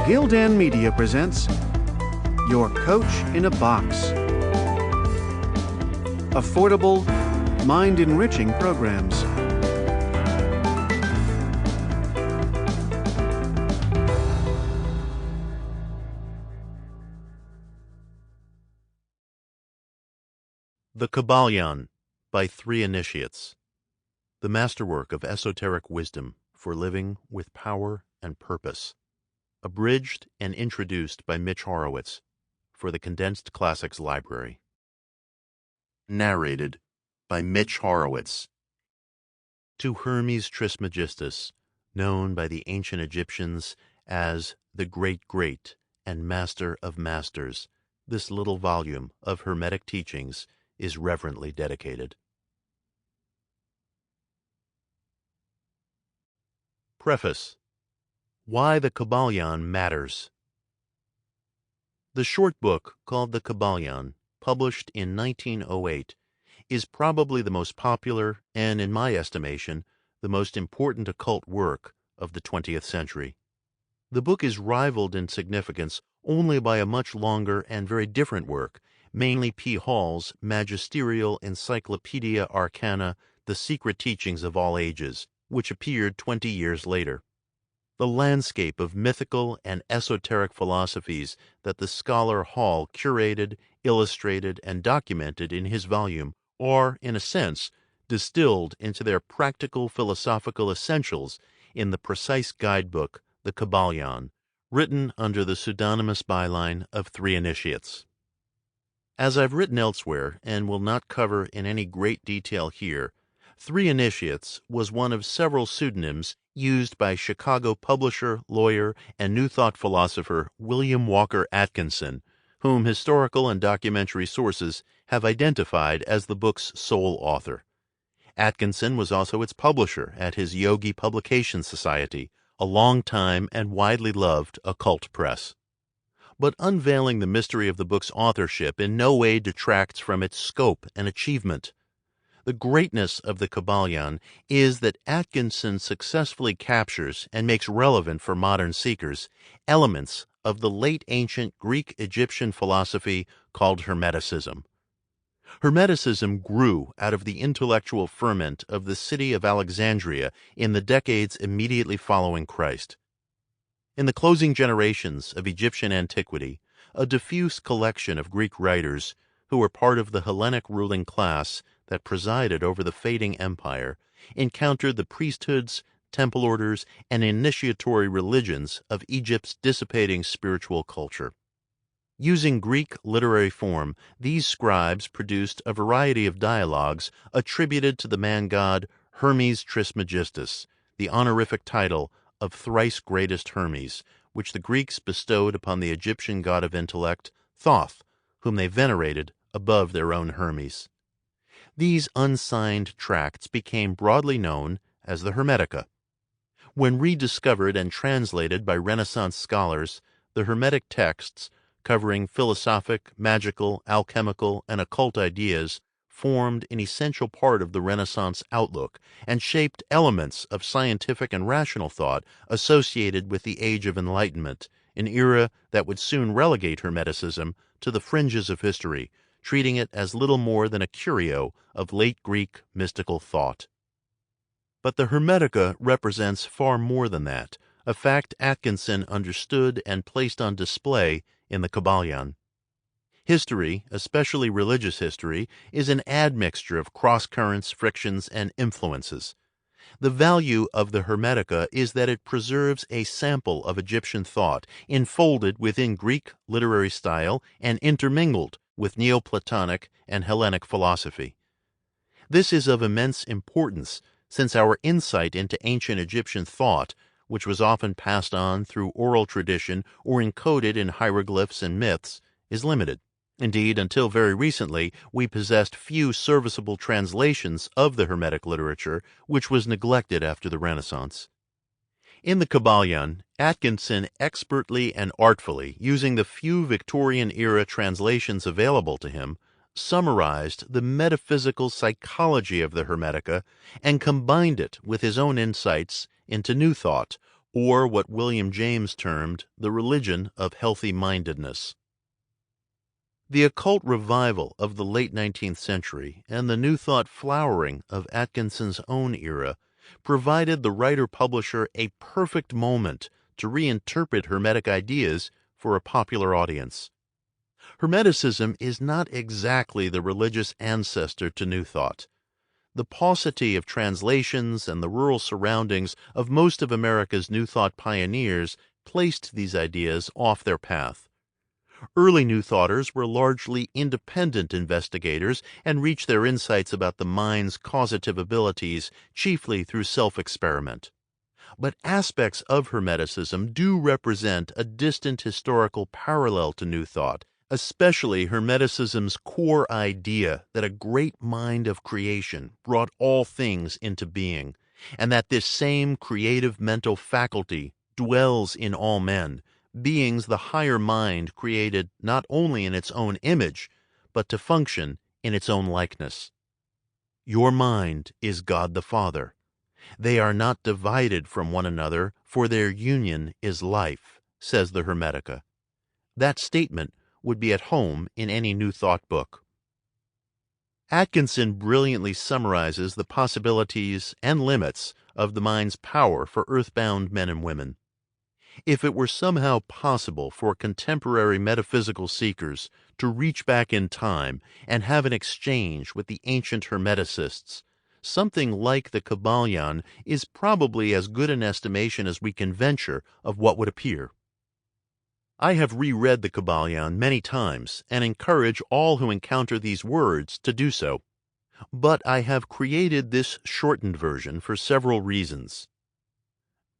Gildan Media presents Your Coach in a Box. Affordable, mind-enriching programs. The Kybalion by 3 Initiates. The Masterwork of Esoteric Wisdom for Living with Power and Purpose. Abridged and introduced by Mitch Horowitz for the Condensed Classics Library. Narrated by Mitch Horowitz. To Hermes Trismegistus, known by the ancient Egyptians as the Great and Master of Masters, this little volume of Hermetic teachings is reverently dedicated. Preface. Why the Kybalion Matters. The short book called The Kybalion, published in 1908, is probably the most popular and, in my estimation, the most important occult work of the 20th century. The book is rivaled in significance only by a much longer and very different work, mainly P. Hall's magisterial Encyclopedia Arcana, The Secret Teachings of All Ages, which appeared 20 years later. The landscape of mythical and esoteric philosophies that the scholar Hall curated, illustrated, and documented in his volume are, in a sense, distilled into their practical philosophical essentials in the precise guidebook, The Kybalion, written under the pseudonymous byline of 3 Initiates. As I've written elsewhere, and will not cover in any great detail here, 3 Initiates was one of several pseudonyms used by Chicago publisher, lawyer, and New Thought philosopher William Walker Atkinson, whom historical and documentary sources have identified as the book's sole author. Atkinson was also its publisher at his Yogi Publication Society, a long-time and widely loved occult press. But unveiling the mystery of the book's authorship in no way detracts from its scope and achievement. The greatness of the Kybalion is that Atkinson successfully captures and makes relevant for modern seekers elements of the late ancient Greek-Egyptian philosophy called Hermeticism. Hermeticism grew out of the intellectual ferment of the city of Alexandria in the decades immediately following Christ. In the closing generations of Egyptian antiquity, a diffuse collection of Greek writers, who were part of the Hellenic ruling class that presided over the fading empire, encountered the priesthoods, temple orders, and initiatory religions of Egypt's dissipating spiritual culture. Using Greek literary form, these scribes produced a variety of dialogues attributed to the man-god Hermes Trismegistus, the honorific title of thrice greatest Hermes, which the Greeks bestowed upon the Egyptian god of intellect, Thoth, whom they venerated above their own Hermes. These unsigned tracts became broadly known as the Hermetica. When rediscovered and translated by Renaissance scholars, the Hermetic texts, covering philosophic, magical, alchemical, and occult ideas, formed an essential part of the Renaissance outlook and shaped elements of scientific and rational thought associated with the Age of Enlightenment, an era that would soon relegate Hermeticism to the fringes of history, treating it as little more than a curio of late Greek mystical thought. But the Hermetica represents far more than that, a fact Atkinson understood and placed on display in the Kybalion. History, especially religious history, is an admixture of cross-currents, frictions, and influences. The value of the Hermetica is that it preserves a sample of Egyptian thought, enfolded within Greek literary style and intermingled with Neoplatonic and Hellenic philosophy. This is of immense importance, since our insight into ancient Egyptian thought, which was often passed on through oral tradition or encoded in hieroglyphs and myths, is limited. Indeed, until very recently, we possessed few serviceable translations of the Hermetic literature, which was neglected after the Renaissance. In the Kybalion, Atkinson expertly and artfully, using the few Victorian-era translations available to him, summarized the metaphysical psychology of the Hermetica and combined it with his own insights into New Thought, or what William James termed the religion of healthy-mindedness. The occult revival of the late 19th century and the New Thought flowering of Atkinson's own era provided the writer-publisher a perfect moment to reinterpret Hermetic ideas for a popular audience. Hermeticism is not exactly the religious ancestor to New Thought. The paucity of translations and the rural surroundings of most of America's New Thought pioneers placed these ideas off their path. Early New Thoughters were largely independent investigators and reached their insights about the mind's causative abilities chiefly through self-experiment. But aspects of Hermeticism do represent a distant historical parallel to New Thought, especially Hermeticism's core idea that a great mind of creation brought all things into being, and that this same creative mental faculty dwells in all men, beings the higher mind created not only in its own image, but to function in its own likeness. Your mind is God the Father. They are not divided from one another, for their union is life, says the Hermetica. That statement would be at home in any New Thought book. Atkinson brilliantly summarizes the possibilities and limits of the mind's power for earthbound men and women. If it were somehow possible for contemporary metaphysical seekers to reach back in time and have an exchange with the ancient Hermeticists, something like the Kybalion is probably as good an estimation as we can venture of what would appear. I have reread the Kybalion many times and encourage all who encounter these words to do so. But I have created this shortened version for several reasons.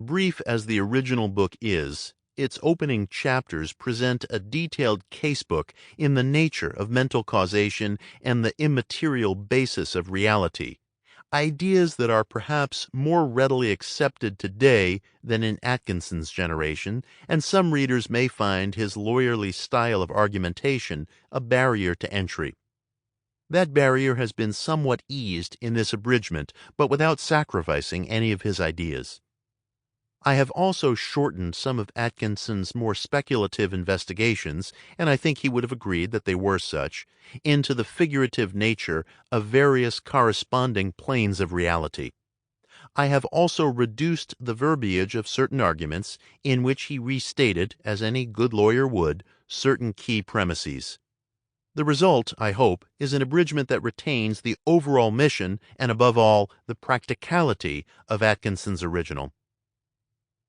Brief as the original book is, its opening chapters present a detailed casebook in the nature of mental causation and the immaterial basis of reality, ideas that are perhaps more readily accepted today than in Atkinson's generation, and some readers may find his lawyerly style of argumentation a barrier to entry. That barrier has been somewhat eased in this abridgment, but without sacrificing any of his ideas. I have also shortened some of Atkinson's more speculative investigations, and I think he would have agreed that they were such, into the figurative nature of various corresponding planes of reality. I have also reduced the verbiage of certain arguments in which he restated, as any good lawyer would, certain key premises. The result, I hope, is an abridgment that retains the overall mission and, above all, the practicality of Atkinson's original.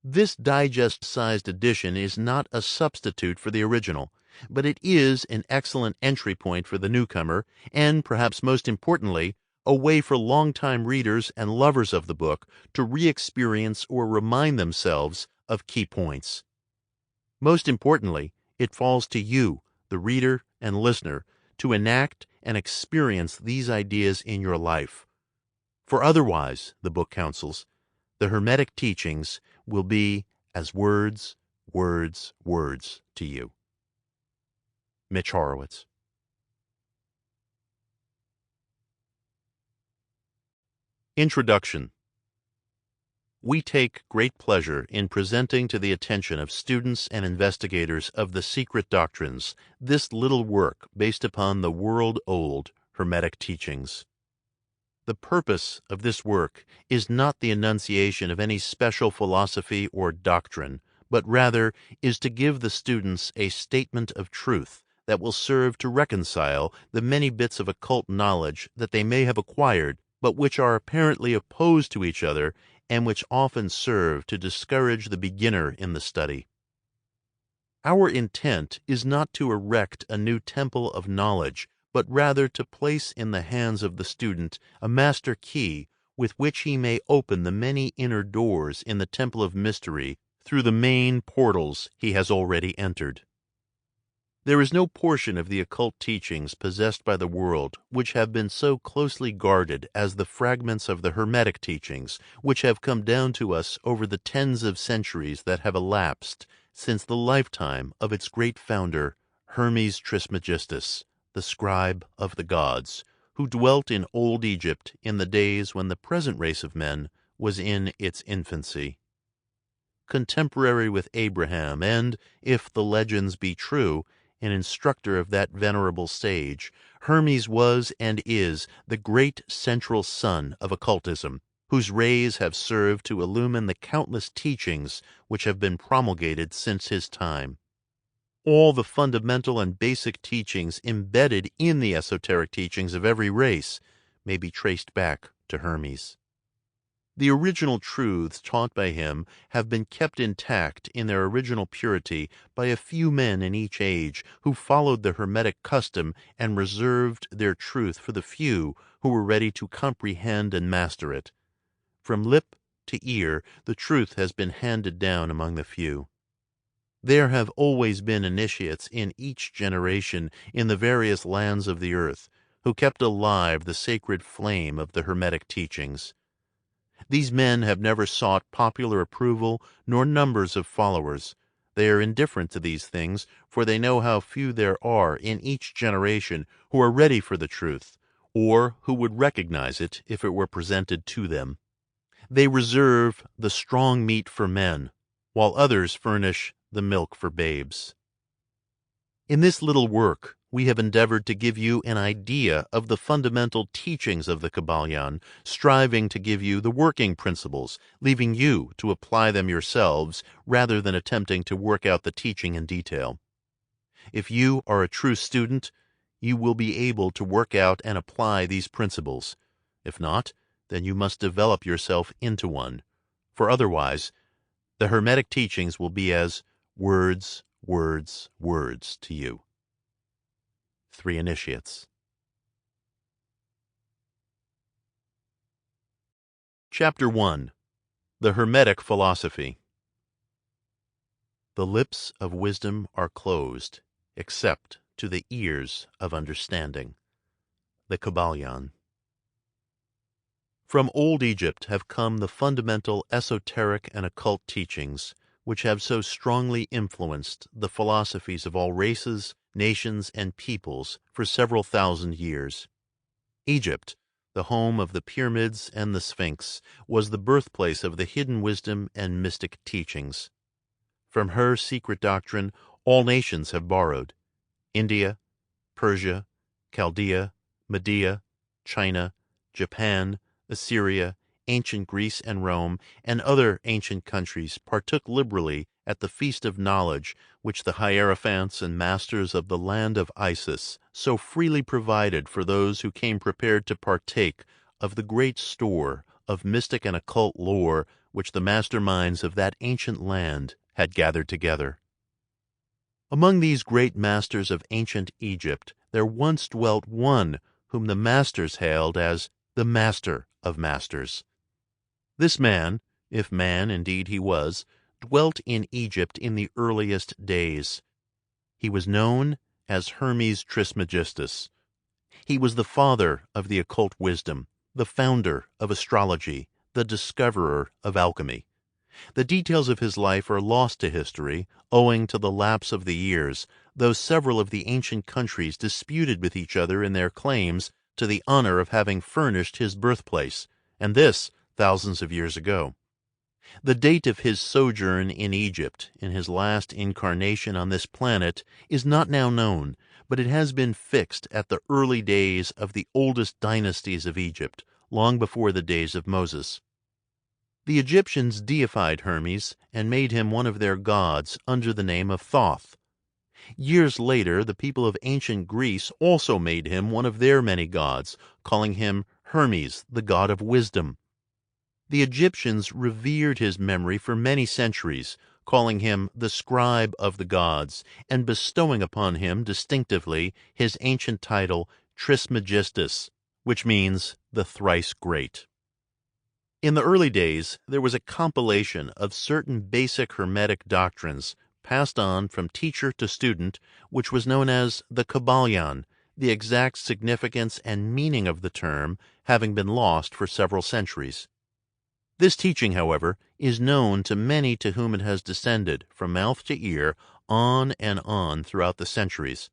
This digest-sized edition is not a substitute for the original, but it is an excellent entry point for the newcomer and, perhaps most importantly, a way for longtime readers and lovers of the book to re-experience or remind themselves of key points. Most importantly, it falls to you, the reader and listener, to enact and experience these ideas in your life. For otherwise, the book counsels, the Hermetic teachings will be as words, words, words to you. Mitch Horowitz. Introduction. We take great pleasure in presenting to the attention of students and investigators of the secret doctrines this little work based upon the world-old Hermetic teachings. The purpose of this work is not the enunciation of any special philosophy or doctrine, but rather is to give the students a statement of truth that will serve to reconcile the many bits of occult knowledge that they may have acquired, but which are apparently opposed to each other and which often serve to discourage the beginner in the study. Our intent is not to erect a new temple of knowledge, but rather to place in the hands of the student a master key with which he may open the many inner doors in the temple of mystery through the main portals he has already entered. There is no portion of the occult teachings possessed by the world which have been so closely guarded as the fragments of the Hermetic teachings which have come down to us over the tens of centuries that have elapsed since the lifetime of its great founder, Hermes Trismegistus, the scribe of the gods, who dwelt in old Egypt in the days when the present race of men was in its infancy. contemporary with Abraham, and, if the legends be true, an instructor of that venerable sage, Hermes was and is the great central sun of occultism, whose rays have served to illumine the countless teachings which have been promulgated since his time. All the fundamental and basic teachings embedded in the esoteric teachings of every race may be traced back to Hermes. The original truths taught by him have been kept intact in their original purity by a few men in each age who followed the Hermetic custom and reserved their truth for the few who were ready to comprehend and master it. From lip to ear, the truth has been handed down among the few. There have always been initiates in each generation in the various lands of the earth who kept alive the sacred flame of the Hermetic teachings. These men have never sought popular approval nor numbers of followers. They are indifferent to these things, for they know how few there are in each generation who are ready for the truth, or who would recognize it if it were presented to them. They reserve the strong meat for men, while others furnish the milk for babes. In this little work, we have endeavored to give you an idea of the fundamental teachings of the Kybalion, striving to give you the working principles, leaving you to apply them yourselves rather than attempting to work out the teaching in detail. If you are a true student, you will be able to work out and apply these principles. If not, then you must develop yourself into one, for otherwise the Hermetic teachings will be as words, words, words to you. 3 Initiates. Chapter 1. The Hermetic Philosophy. The lips of wisdom are closed, except to the ears of understanding. The Kybalion. From old Egypt have come the fundamental esoteric and occult teachings, which have so strongly influenced the philosophies of all races, nations, and peoples for several thousand years. Egypt, the home of the pyramids and the Sphinx, was the birthplace of the hidden wisdom and mystic teachings. From her secret doctrine, all nations have borrowed. India, Persia, Chaldea, Media, China, Japan, Assyria, ancient Greece and Rome, and other ancient countries partook liberally at the feast of knowledge which the hierophants and masters of the land of Isis so freely provided for those who came prepared to partake of the great store of mystic and occult lore which the masterminds of that ancient land had gathered together. Among these great masters of ancient Egypt there once dwelt one whom the masters hailed as the Master of Masters. This man, if man indeed he was, dwelt in Egypt in the earliest days. He was known as Hermes Trismegistus. He was the father of the occult wisdom, the founder of astrology, the discoverer of alchemy. The details of his life are lost to history, owing to the lapse of the years, though several of the ancient countries disputed with each other in their claims to the honor of having furnished his birthplace, and this thousands of years ago. The date of his sojourn in Egypt, in his last incarnation on this planet, is not now known, but it has been fixed at the early days of the oldest dynasties of Egypt, long before the days of Moses. The Egyptians deified Hermes and made him one of their gods under the name of Thoth. Years later, the people of ancient Greece also made him one of their many gods, calling him Hermes, the god of wisdom. The Egyptians revered his memory for many centuries, calling him the scribe of the gods, and bestowing upon him distinctively his ancient title Trismegistus, which means the thrice great. In the early days, there was a compilation of certain basic Hermetic doctrines passed on from teacher to student, which was known as the Kybalion, the exact significance and meaning of the term having been lost for several centuries. This teaching, however, is known to many to whom it has descended from mouth to ear on and on throughout the centuries.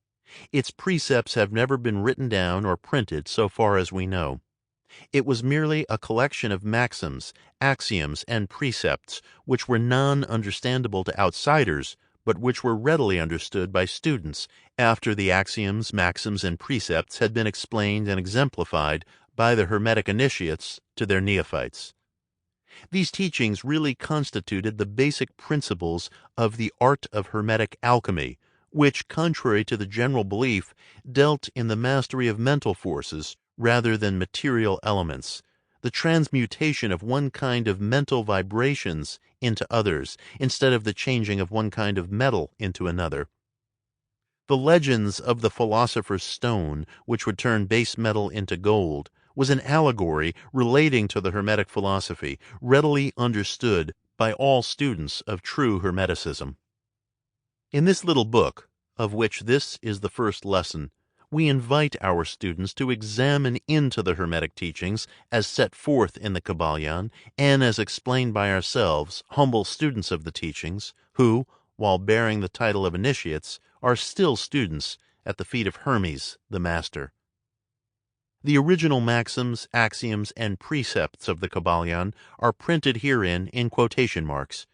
Its precepts have never been written down or printed so far as we know. It was merely a collection of maxims, axioms, and precepts which were non-understandable to outsiders, but which were readily understood by students after the axioms, maxims, and precepts had been explained and exemplified by the Hermetic initiates to their neophytes. These teachings really constituted the basic principles of the art of Hermetic alchemy, which, contrary to the general belief, dealt in the mastery of mental forces rather than material elements, the transmutation of one kind of mental vibrations into others, instead of the changing of one kind of metal into another. The legends of the philosopher's stone, which would turn base metal into gold, was an allegory relating to the Hermetic philosophy, readily understood by all students of true Hermeticism. In this little book, of which this is the first lesson, we invite our students to examine into the Hermetic teachings as set forth in the Kybalion and as explained by ourselves, humble students of the teachings, who, while bearing the title of initiates, are still students at the feet of Hermes, the Master. The original maxims, axioms, and precepts of the Kybalion are printed herein in quotation marks.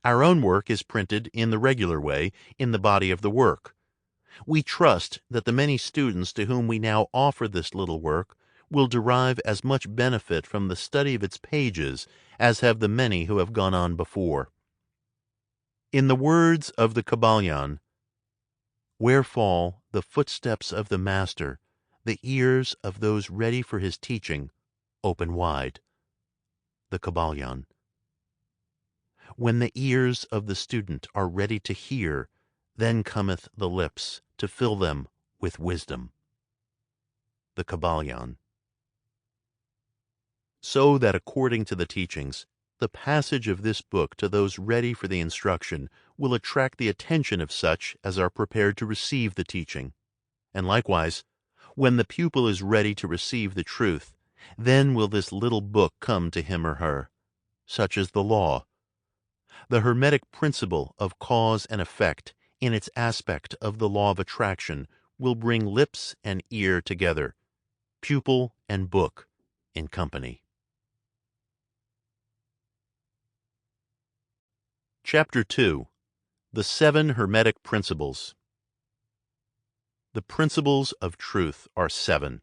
Our own work is printed in the regular way in the body of the work. We trust that the many students to whom we now offer this little work will derive as much benefit from the study of its pages as have the many who have gone on before. In the words of the Kybalion, "Where fall the footsteps of the Master, the ears of those ready for his teaching open wide." The Kybalion. When the ears of the student are ready to hear, then cometh the lips to fill them with wisdom. The Kybalion. So that according to the teachings, the passage of this book to those ready for the instruction will attract the attention of such as are prepared to receive the teaching. And likewise, when the pupil is ready to receive the truth, then will this little book come to him or her. Such is the law. The Hermetic principle of cause and effect, in its aspect of the law of attraction, will bring lips and ear together, pupil and book in company. Chapter 2. The 7 Hermetic Principles. The principles of truth are 7.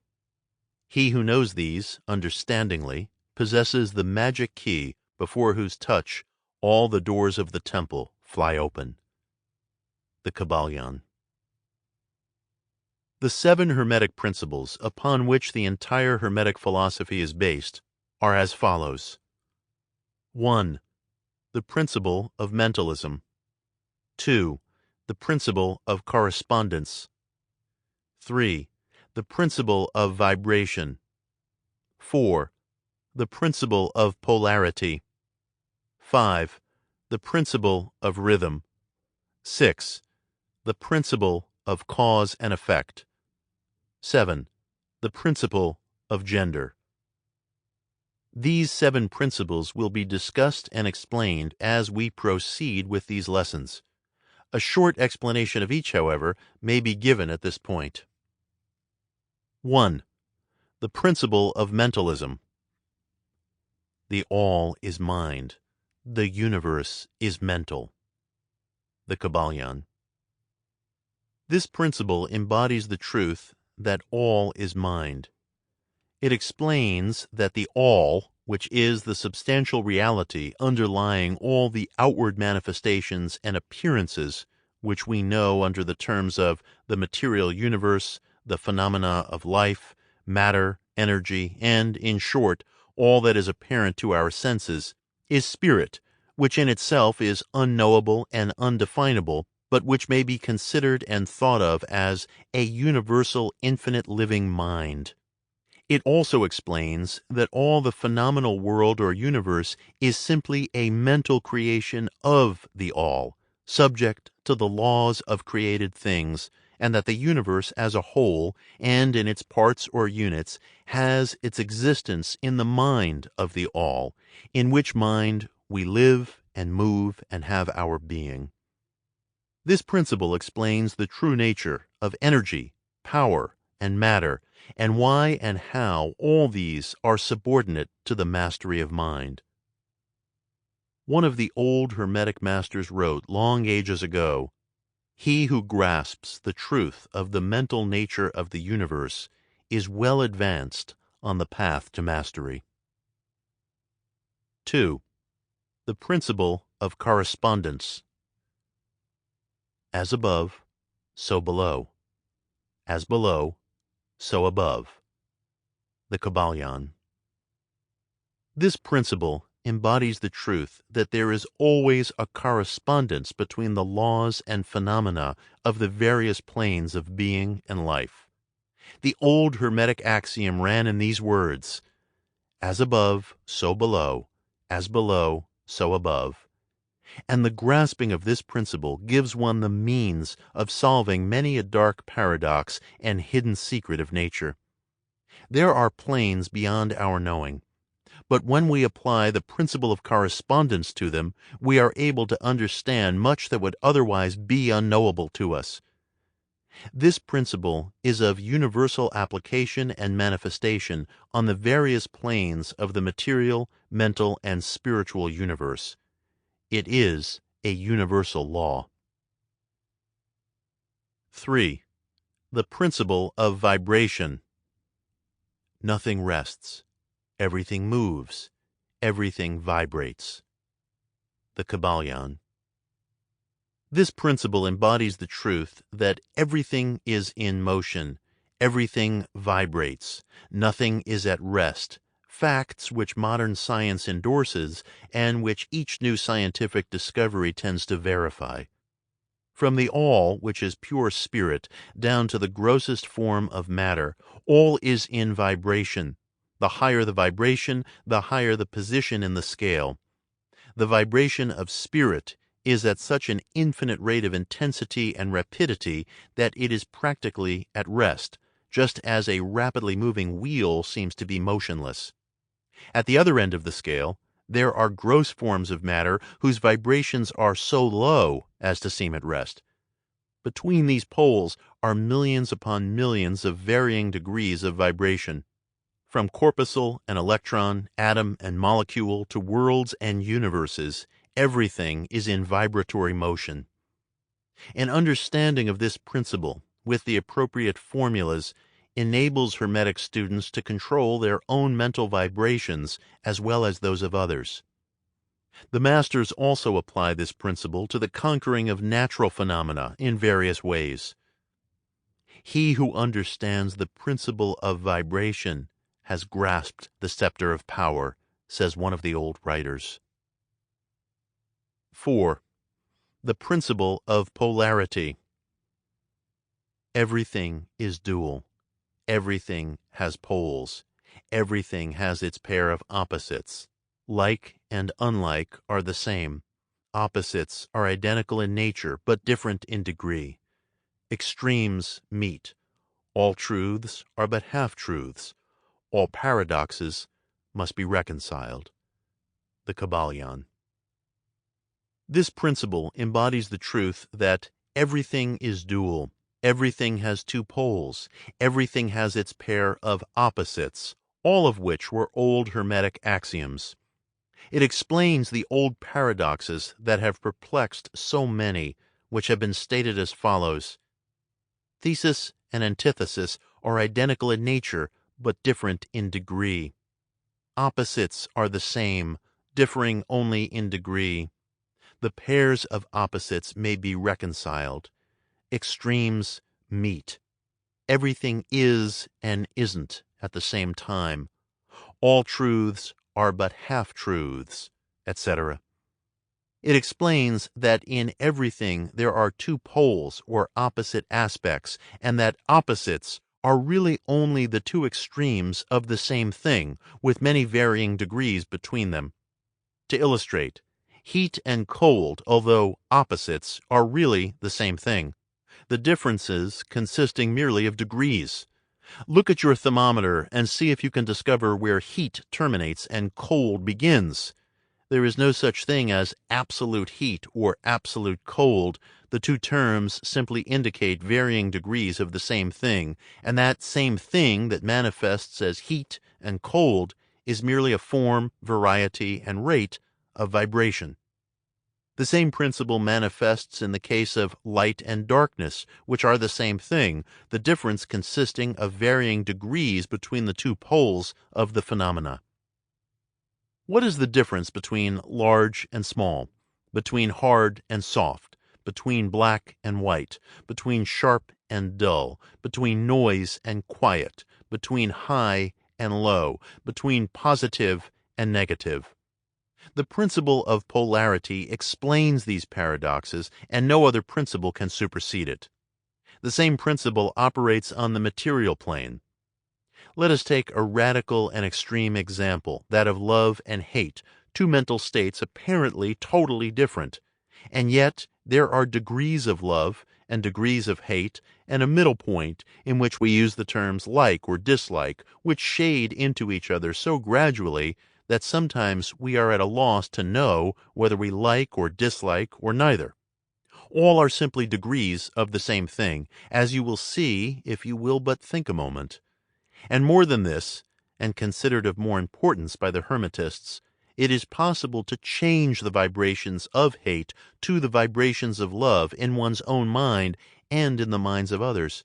He who knows these, understandingly, possesses the magic key before whose touch all the doors of the temple fly open. The Kybalion. The 7 Hermetic principles upon which the entire Hermetic philosophy is based are as follows. 1. The principle of mentalism. 2. The principle of correspondence. 3. The principle of vibration. 4. The principle of polarity. 5. The principle of rhythm. 6. The principle of cause and effect. 7. The principle of gender. These 7 principles will be discussed and explained as we proceed with these lessons. A short explanation of each, however, may be given at this point. 1. The principle of mentalism. The all is mind. The universe is mental. The Kybalion. This principle embodies the truth that all is mind. It explains that the all, which is the substantial reality underlying all the outward manifestations and appearances which we know under the terms of the material universe, the phenomena of life, matter, energy, and, in short, all that is apparent to our senses, is spirit, which in itself is unknowable and undefinable, but which may be considered and thought of as a universal infinite living mind. It also explains that all the phenomenal world or universe is simply a mental creation of the all, subject to the laws of created things, and that the universe as a whole, and in its parts or units, has its existence in the mind of the all, in which mind we live and move and have our being. This principle explains the true nature of energy, power, and matter, and why and how all these are subordinate to the mastery of mind. One of the old Hermetic masters wrote long ages ago, "He who grasps the truth of the mental nature of the universe is well advanced on the path to mastery." 2. The principle of correspondence. As above, so below. As below, so above. The Kybalion. This principle embodies the truth that there is always a correspondence between the laws and phenomena of the various planes of being and life. The old Hermetic axiom ran in these words: as above, so below, as below, so above. And the grasping of this principle gives one the means of solving many a dark paradox and hidden secret of nature. There are planes beyond our knowing, but when we apply the principle of correspondence to them, we are able to understand much that would otherwise be unknowable to us. This principle is of universal application and manifestation on the various planes of the material, mental, and spiritual universe. It is a universal law. 3. The principle of vibration. Nothing rests. Everything moves. Everything vibrates. The Kybalion. This principle embodies the truth that everything is in motion, everything vibrates, nothing is at rest, facts which modern science endorses and which each new scientific discovery tends to verify. From the all, which is pure spirit, down to the grossest form of matter, all is in vibration. The higher the vibration, the higher the position in the scale. The vibration of spirit is at such an infinite rate of intensity and rapidity that it is practically at rest, just as a rapidly moving wheel seems to be motionless. At the other end of the scale, there are gross forms of matter whose vibrations are so low as to seem at rest. Between these poles are millions upon millions of varying degrees of vibration. From corpuscle and electron, atom and molecule to worlds and universes, everything is in vibratory motion. An understanding of this principle, with the appropriate formulas, enables Hermetic students to control their own mental vibrations as well as those of others. The masters also apply this principle to the conquering of natural phenomena in various ways. He who understands the principle of vibration has grasped the scepter of power, says one of the old writers. 4. The principle of polarity. Everything is dual. Everything has poles. Everything has its pair of opposites. Like and unlike are the same. Opposites are identical in nature, but different in degree. Extremes meet. All truths are but half-truths. All paradoxes must be reconciled. The Kybalion. This principle embodies the truth that everything is dual. Everything has two poles. Everything has its pair of opposites, all of which were old Hermetic axioms. It explains the old paradoxes that have perplexed so many, which have been stated as follows: thesis and antithesis are identical in nature, but different in degree. Opposites are the same, differing only in degree. The pairs of opposites may be reconciled. Extremes meet. Everything is and isn't at the same time. All truths are but half-truths, etc. It explains that in everything there are two poles or opposite aspects, and that opposites are really only the two extremes of the same thing, with many varying degrees between them. To illustrate, heat and cold, although opposites, are really the same thing, the differences consisting merely of degrees. Look at your thermometer and see if you can discover where heat terminates and cold begins. There is no such thing as absolute heat or absolute cold. The two terms simply indicate varying degrees of the same thing, and that same thing that manifests as heat and cold is merely a form, variety, and rate of vibration. The same principle manifests in the case of light and darkness, which are the same thing, the difference consisting of varying degrees between the two poles of the phenomena. What is the difference between large and small, between hard and soft, between black and white, between sharp and dull, between noise and quiet, between high and low, between positive and negative? The principle of polarity explains these paradoxes, and no other principle can supersede it. The same principle operates on the material plane. Let us take a radical and extreme example, that of love and hate, two mental states apparently totally different. And yet there are degrees of love and degrees of hate, and a middle point in which we use the terms like or dislike, which shade into each other so gradually that sometimes we are at a loss to know whether we like or dislike or neither. All are simply degrees of the same thing, as you will see if you will but think a moment. And more than this, and considered of more importance by the Hermetists, it is possible to change the vibrations of hate to the vibrations of love in one's own mind and in the minds of others.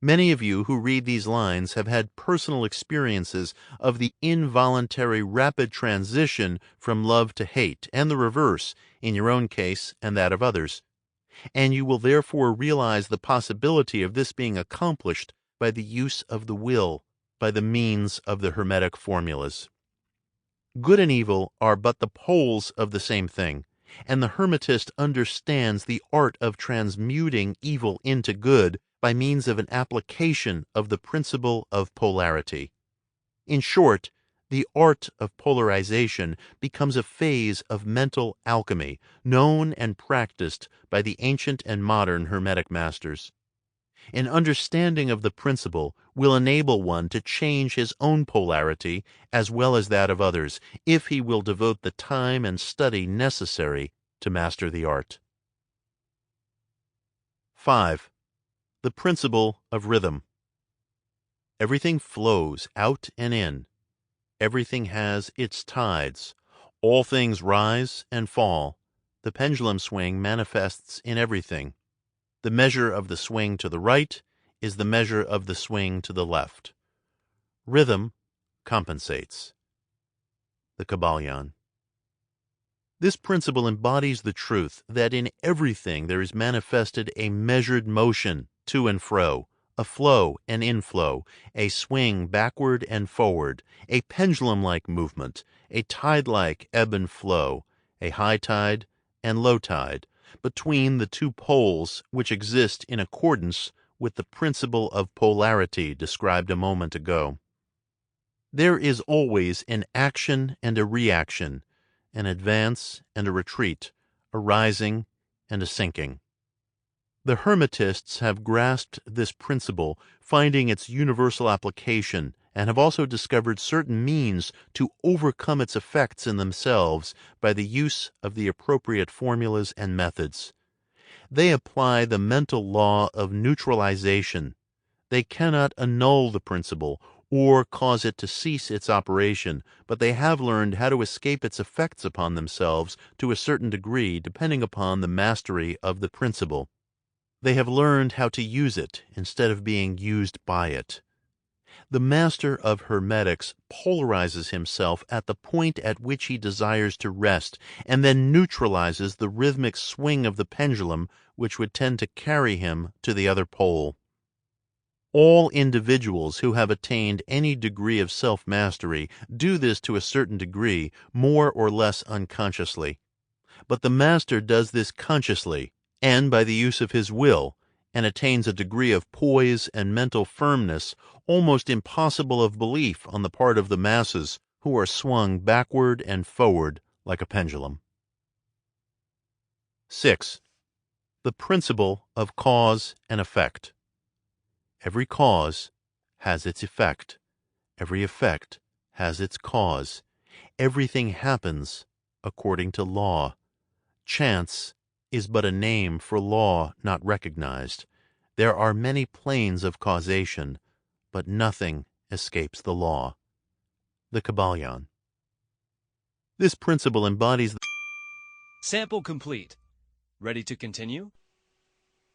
Many of you who read these lines have had personal experiences of the involuntary rapid transition from love to hate, and the reverse, in your own case and that of others. And you will therefore realize the possibility of this being accomplished by the use of the will, by the means of the Hermetic formulas. Good and evil are but the poles of the same thing, and the Hermetist understands the art of transmuting evil into good by means of an application of the principle of polarity. In short, the art of polarization becomes a phase of mental alchemy, known and practiced by the ancient and modern Hermetic masters. An understanding of the principle will enable one to change his own polarity as well as that of others, if he will devote the time and study necessary to master the art. 5. The principle of rhythm. Everything flows out and in. Everything has its tides. All things rise and fall. The pendulum swing manifests in everything. The measure of the swing to the right is the measure of the swing to the left. Rhythm compensates. The Kybalion. This principle embodies the truth that in everything there is manifested a measured motion to and fro, a flow and inflow, a swing backward and forward, a pendulum-like movement, a tide-like ebb and flow, a high tide and low tide, between the two poles which exist in accordance with the principle of polarity described a moment ago. There is always an action and a reaction, an advance and a retreat, a rising and a sinking. The Hermetists have grasped this principle, finding its universal application, and have also discovered certain means to overcome its effects in themselves by the use of the appropriate formulas and methods. They apply the mental law of neutralization. They cannot annul the principle or cause it to cease its operation, but they have learned how to escape its effects upon themselves to a certain degree, depending upon the mastery of the principle. They have learned how to use it instead of being used by it. The master of Hermetics polarizes himself at the point at which he desires to rest, and then neutralizes the rhythmic swing of the pendulum which would tend to carry him to the other pole. All individuals who have attained any degree of self-mastery do this to a certain degree, more or less unconsciously. But the master does this consciously, and by the use of his will, and attains a degree of poise and mental firmness almost impossible of belief on the part of the masses, who are swung backward and forward like a pendulum. 6. The principle of cause and effect. Every cause has its effect. Every effect has its cause. Everything happens according to law. Chance is but a name for law not recognized. There are many planes of causation, but nothing escapes the law. The Kybalion. This principle embodies the Sample complete. Ready to continue?